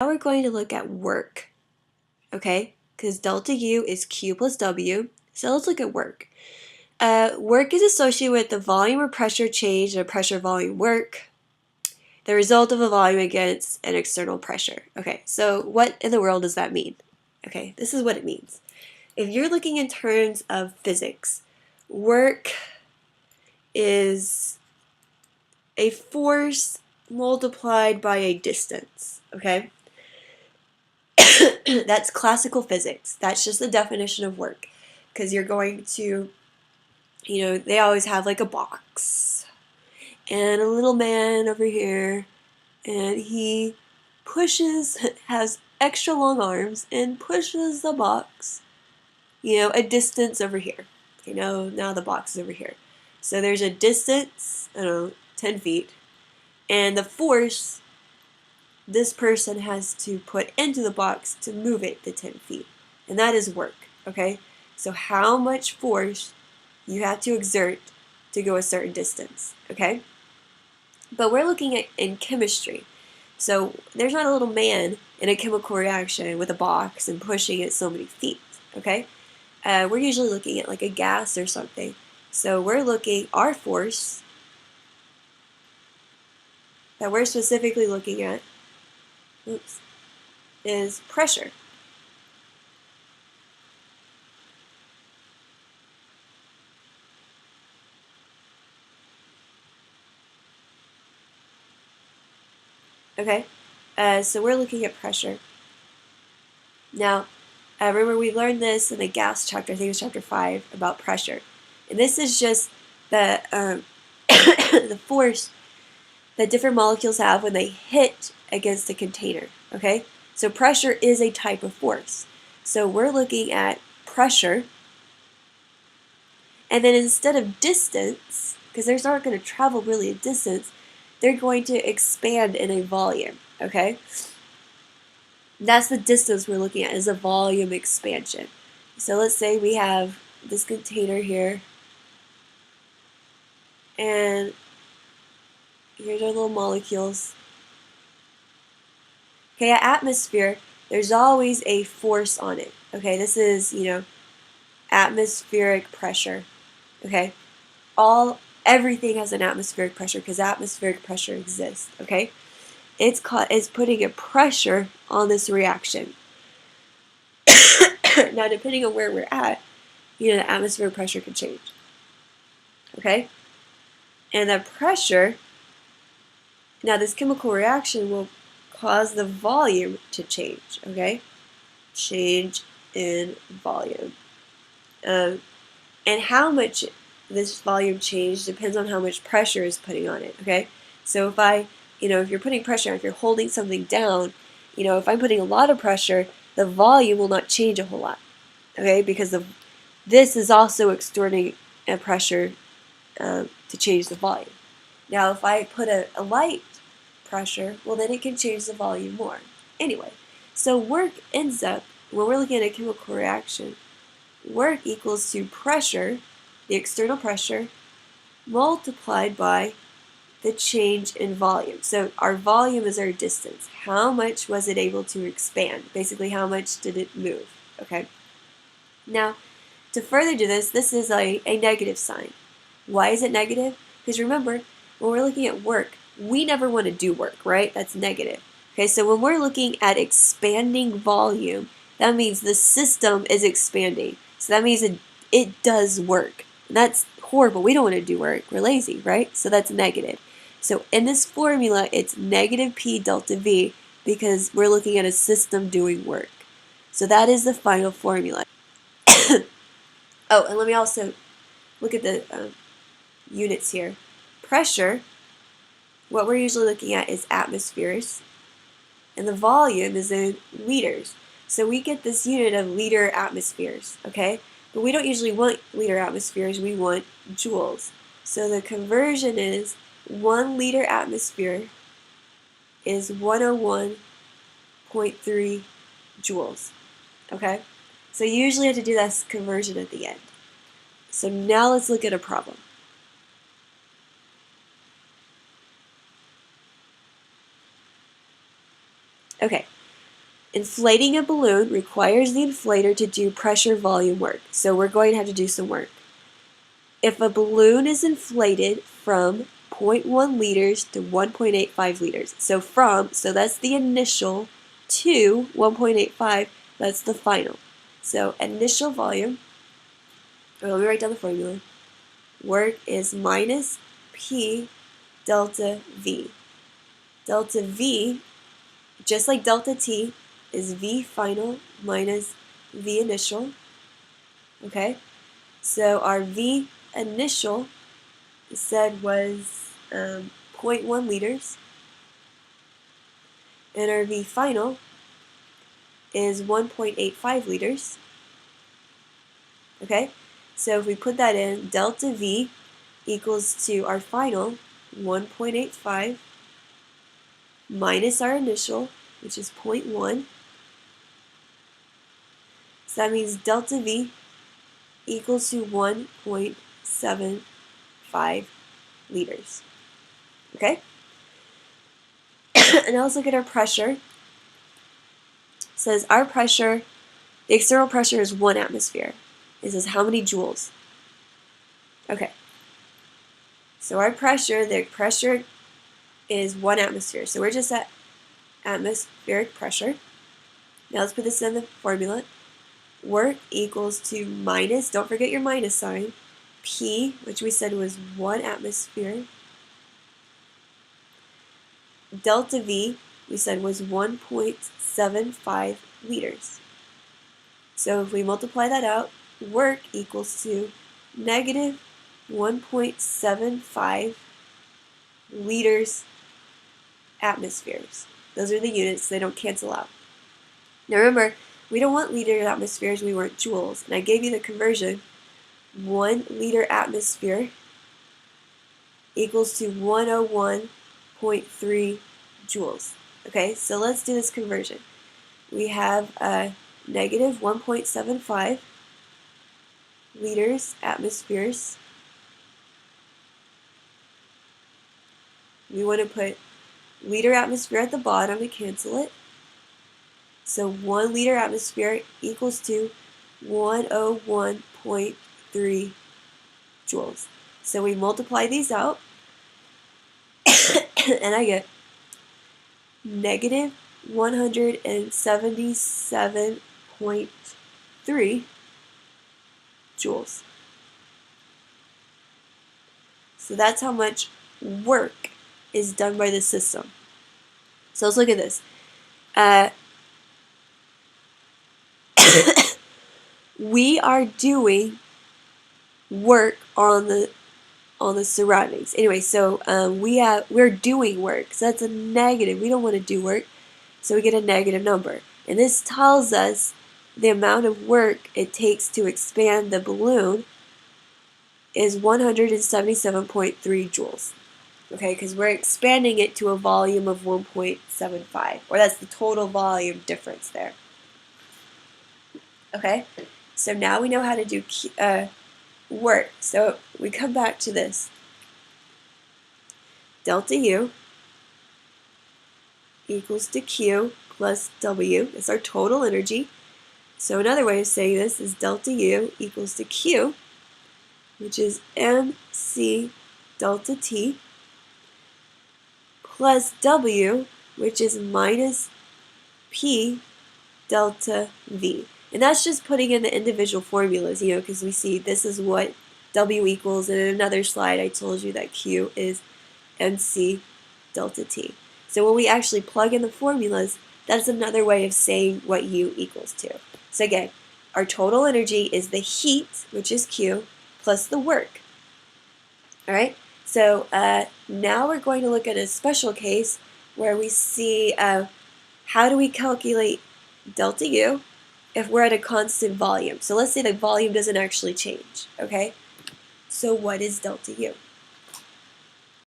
Now we're going to look at work, okay? Because delta U is Q plus W, so let's look at work. Work is associated with the volume or pressure change in a pressure volume work, the result of a volume against an external pressure. Okay, so what in the world does that mean? Okay, this is what it means. If you're looking in terms of physics, work is a force multiplied by a distance, okay? That's classical physics. That's just the definition of work. Because you're going to, they always have like a box and a little man over here, and he has extra long arms and pushes the box, a distance over here. Now the box is over here. So there's a distance, 10 feet, and the force this person has to put into the box to move it the 10 feet. And that is work, okay? So how much force you have to exert to go a certain distance, okay? But we're looking at in chemistry. So there's not a little man in a chemical reaction with a box and pushing it so many feet, okay? We're usually looking at like a gas or something. So we're looking, our force that we're specifically looking at is pressure. Okay, so we're looking at pressure. Now, remember we learned this in the gas chapter, I think it was chapter 5, about pressure. And this is just the, the force that different molecules have when they hit against a container, okay? So pressure is a type of force. So we're looking at pressure, and then instead of distance, because they're not going to travel really a distance, they're going to expand in a volume, okay? That's the distance we're looking at, is a volume expansion. So let's say we have this container here, and here's our little molecules. Okay, at atmosphere, there's always a force on it. Okay, this is, atmospheric pressure. Okay, everything has an atmospheric pressure because atmospheric pressure exists. Okay, it's putting a pressure on this reaction. Now, depending on where we're at, the atmospheric pressure can change. Okay, and the pressure. Now, this chemical reaction will cause the volume to change. Okay, change in volume. And how much this volume change depends on how much pressure is putting on it, okay? So if you're putting pressure, if you're holding something down, if I'm putting a lot of pressure, the volume will not change a whole lot, okay? Because this is also exerting a pressure to change the volume. Now, if I put a light pressure, well, then it can change the volume more. Anyway, so work ends up, when we're looking at a chemical reaction, work equals to pressure, the external pressure, multiplied by the change in volume. So our volume is our distance. How much was it able to expand? Basically, how much did it move? Okay. Now, to further do this, this is a negative sign. Why is it negative? Because remember, when we're looking at work, we never want to do work, right? That's negative. Okay, so when we're looking at expanding volume, that means the system is expanding. So that means it does work. And that's horrible. We don't want to do work. We're lazy, right? So that's negative. So in this formula, it's negative P delta V because we're looking at a system doing work. So that is the final formula. Oh, and let me also look at the units here. Pressure, what we're usually looking at is atmospheres, and the volume is in liters. So we get this unit of liter atmospheres, okay? But we don't usually want liter atmospheres, we want joules. So the conversion is 1 liter atmosphere is 101.3 joules, okay? So you usually have to do this conversion at the end. So now let's look at a problem. Okay, Inflating a balloon requires the inflator to do pressure volume work. So we're going to have to do some work. If a balloon is inflated from 0.1 liters to 1.85 liters, so that's the initial, to 1.85, that's the final. So initial volume, or let me write down the formula. Work is minus P delta V. Delta V, just like delta T, is V final minus V initial. Okay, so our V initial said was 0.1 liters, and our V final is 1.85 liters. Okay, so if we put that in, delta V equals to our final 1.85 minus our initial, which is 0.1. So that means delta V equals to 1.75 liters. Okay? And now let's look at our pressure. It says our pressure, the external pressure is 1 atmosphere. It says how many joules? Okay. So our pressure, the pressure is 1 atmosphere. So we're just at atmospheric pressure. Now let's put this in the formula. Work equals to minus, don't forget your minus sign, P, which we said was 1 atmosphere. Delta V, we said was 1.75 liters. So if we multiply that out, work equals to negative 1.75 liters atmospheres. Those are the units, they don't cancel out. Now remember, we don't want liter atmospheres, we want joules. And I gave you the conversion. 1 liter atmosphere equals to 101.3 joules. Okay, so let's do this conversion. We have negative 1.75 liters atmospheres. We want to put liter atmosphere at the bottom to cancel it. So 1 liter atmosphere equals to 101.3 joules. So we multiply these out, and I get negative 177.3 joules. So that's how much work is done by the system. So let's look at this. We are doing work on the surroundings. Anyway, so we're doing work. So that's a negative. We don't want to do work, so we get a negative number. And this tells us the amount of work it takes to expand the balloon is 177.3 joules. Okay, because we're expanding it to a volume of 1.75, or that's the total volume difference there. Okay, so now we know how to do work. So we come back to this. Delta U equals to Q plus W. It's our total energy. So another way of saying this is delta U equals to Q, which is MC delta T, plus W, which is minus P delta V. And that's just putting in the individual formulas, because we see this is what W equals, and in another slide I told you that Q is MC delta T. So when we actually plug in the formulas, that's another way of saying what U equals to. So again, our total energy is the heat, which is Q, plus the work. Alright, so now we're going to look at a special case where we see how do we calculate delta U if we're at a constant volume. So let's say the volume doesn't actually change, okay? So what is delta U?